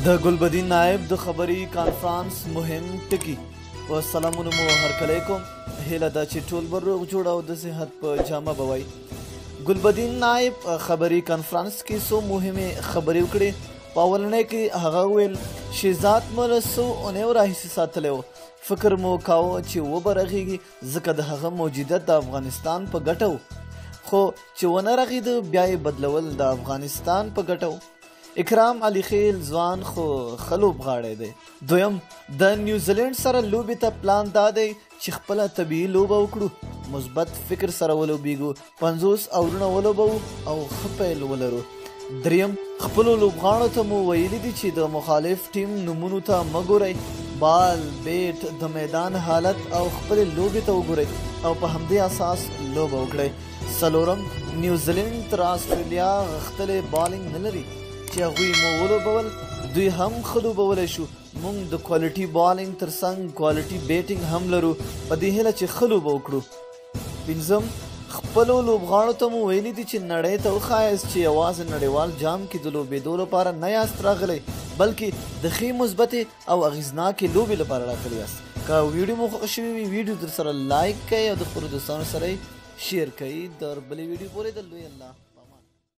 د ګلبدین نایب د خبري کانفرنس مهم ټکی و سلامونه مو هرکلی کوم. هیله ده چې ټول به روغ جوړ او د صحت په جامه به وای. ګلبدین نایب خبري کانفرنس کې څو مهمې خبرې وکړې. په اولنۍ کې هغه وویل چې ذات مو له څو اونیو راهیسې ساتلی و. فکر مو کاوه چې وبه رغېږي ځکه د هغه موجودیت د افغانستان په ګټه و، خو چې ونه رغېده بیا یې بدلول د افغانستان په ګټه و. اکرام علي خیل ځوان خو ښه لوبغاړی دی. دویم، د نیوزیلینډ سره لوبې ته پلان دا دی چې خپله طبیعي لوبه وکړو، مثبت فکر سره ولوبېږو، 50 اورونه ولوبو او ښه پیل ولرو. دریم، خپلو لوبغاړو ته مو ویلي دي چې د مخالف ټیم نومونو ته مه ګورئ، بال، بیټ، د میدان حالت او خپلې لوبې ته وګورئ او په همدې اساس لوبه وکړئ. څلورم، نیوزیلینډ تر آسټرالیا غښتلی بالینګ نه لري چې هغوی مو ولوبول، دوی هم ښه لوبولی شو. موږ د کوالټي بالینګ ترڅنګ کوالټي بیټینګ هم لرو، په دې هیله چې ښه لوبه وکړو. پنځم، خپلو لوبغاړو ته مو ویلي دي چې نړۍ ته وښایاست چې یوازې نړیوال جام کې د لوبېدو لپاره نه یاست راغلی، بلکې د ښې مثبتې او اغېزناکې لوبې لپاره راغلي یاست. که ویډیو مو خوښ شوي وي ویډیو در سره لایک کړئ او د خپلو دوستانو سره یې شیر کړئ. تر بلې ویډیو پورې د لوی الله